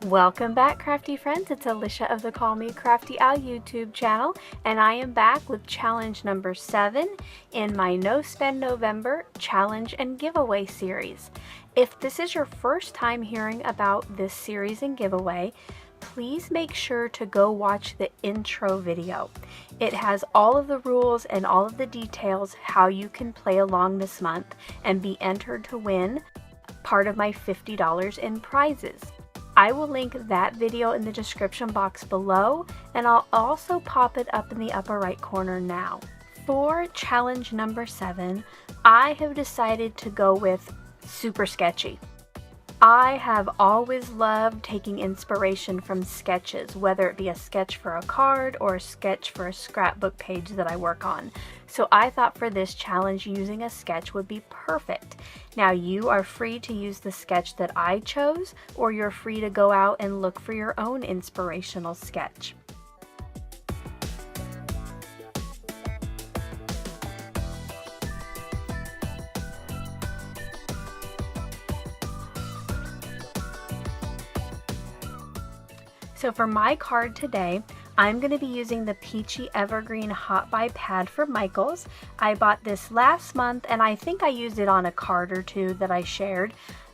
Welcome back, crafty friends. It's Alicia of the Call Me Crafty Owl YouTube channel, and I am back with challenge number 7 in my No Spend November challenge and giveaway series. If this is your first time hearing about this series and giveaway, please make sure to go watch the intro video. It has all of the rules and all of the details how you can play along this month and be entered to win part of my $50 in prizes. I will link that video in the description box below, and I'll also pop it up in the upper right corner now. For challenge number 7, I have decided to go with Super Sketchy. I have always loved taking inspiration from sketches, whether it be a sketch for a card or a sketch for a scrapbook page that I work on. So I thought for this challenge using a sketch would be perfect. Now you are free to use the sketch that I chose, or you're free to go out and look for your own inspirational sketch. So for my card today, I'm going to be using the Peachy Evergreen Hot Buy Pad for Michaels. I bought this last month and I think I used it on a card or two that I shared,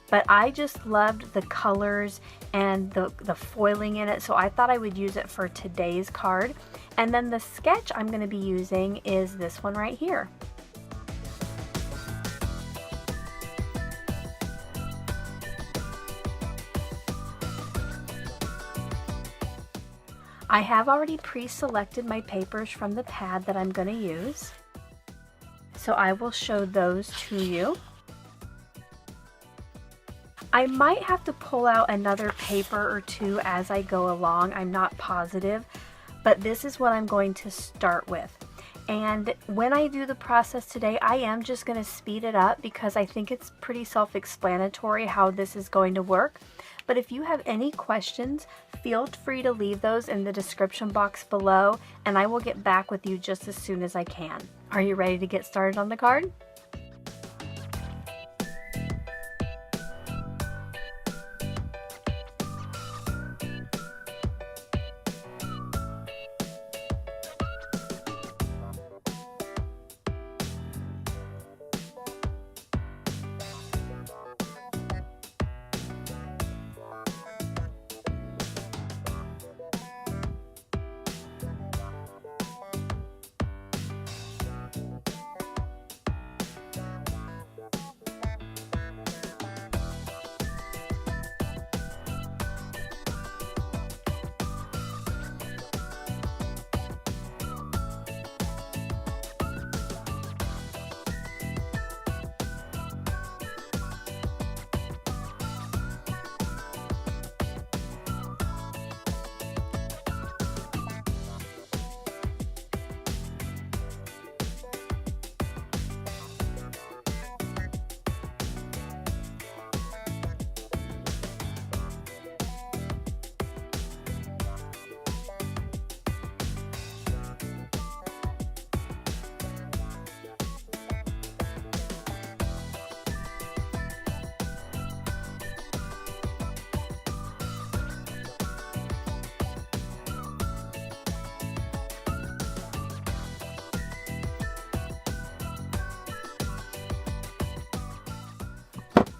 but I just loved the colors and the foiling in it, so I thought I would use it for today's card. And then the sketch I'm going to be using is this one right here. I have already pre-selected my papers from the pad that I'm going to use, so I will show those to you. I might have to pull out another paper or two as I go along, I'm not positive, but this is what I'm going to start with. And when I do the process today, I am just going to speed it up because I think it's pretty self-explanatory how this is going to work. But if you have any questions, feel free to leave those in the description box below, and I will get back with you just as soon as I can. Are you ready to get started on the card?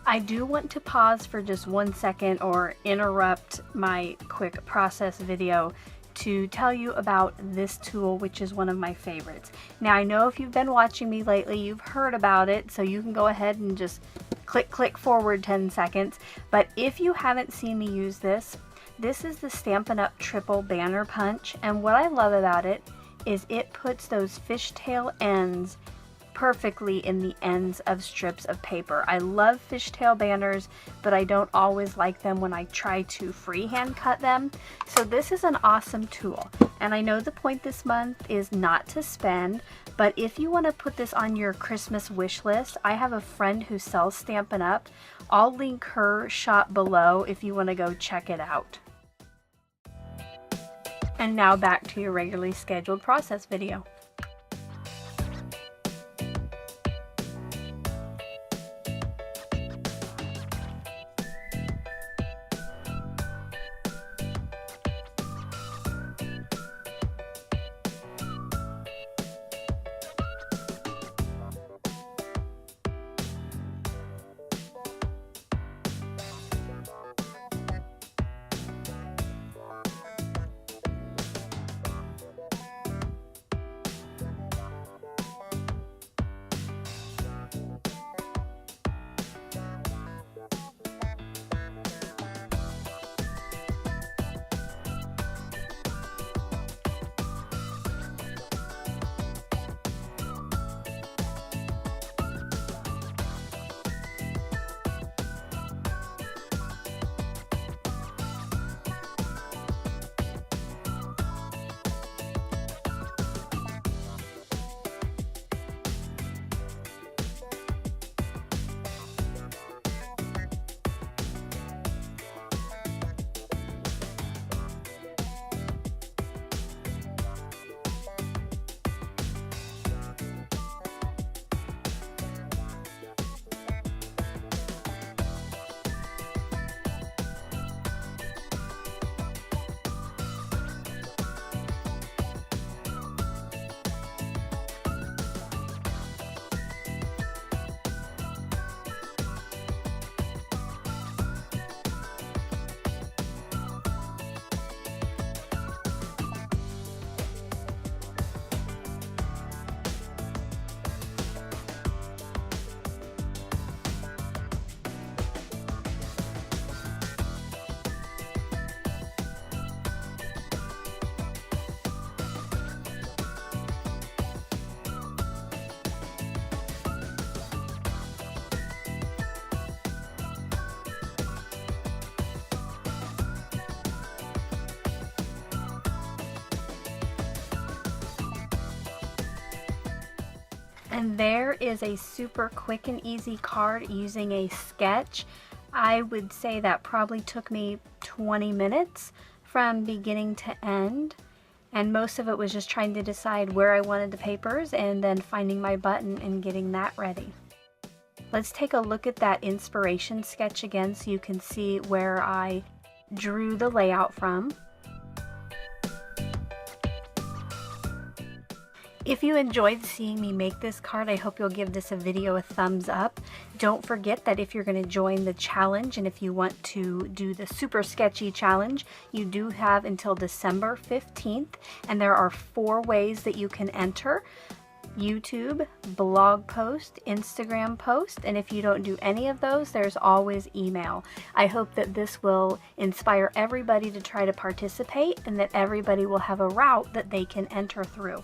I do want to pause for just 1 second or interrupt my quick process video to tell you about this tool, which is one of my favorites. Now I know if you've been watching me lately, you've heard about it, so you can go ahead and just click forward 10 seconds. But if you haven't seen me use this, this is the Stampin Up Triple Banner Punch, and what I love about it is it puts those fishtail ends perfectly in the ends of strips of paper. I love fishtail banners, but I don't always like them when I try to freehand cut them. So this is an awesome tool. And I know the point this month is not to spend, but if you want to put this on your Christmas wish list, I have a friend who sells Stampin' Up. I'll link her shop below if you want to go check it out. And now back to your regularly scheduled process video. And there is a super quick and easy card using a sketch. I would say that probably took me 20 minutes from beginning to end. And most of it was just trying to decide where I wanted the papers and then finding my button and getting that ready. Let's take a look at that inspiration sketch again so you can see where I drew the layout from. If you enjoyed seeing me make this card, I hope you'll give this video a thumbs up. Don't forget that if you're going to join the challenge and if you want to do the super sketchy challenge, you do have until December 15th, and there are 4 ways that you can enter: YouTube, blog post, Instagram post, and if you don't do any of those, there's always email. I hope that this will inspire everybody to try to participate and that everybody will have a route that they can enter through.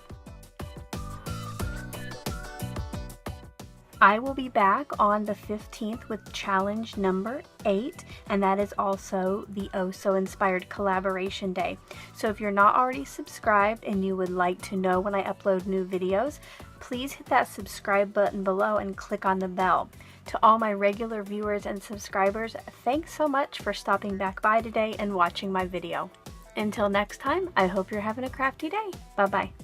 I will be back on the 15th with challenge number 8, and that is also the Oh So Inspired Collaboration Day. So if you're not already subscribed and you would like to know when I upload new videos, please hit that subscribe button below and click on the bell. To all my regular viewers and subscribers, thanks so much for stopping back by today and watching my video. Until next time, I hope you're having a crafty day. Bye-bye.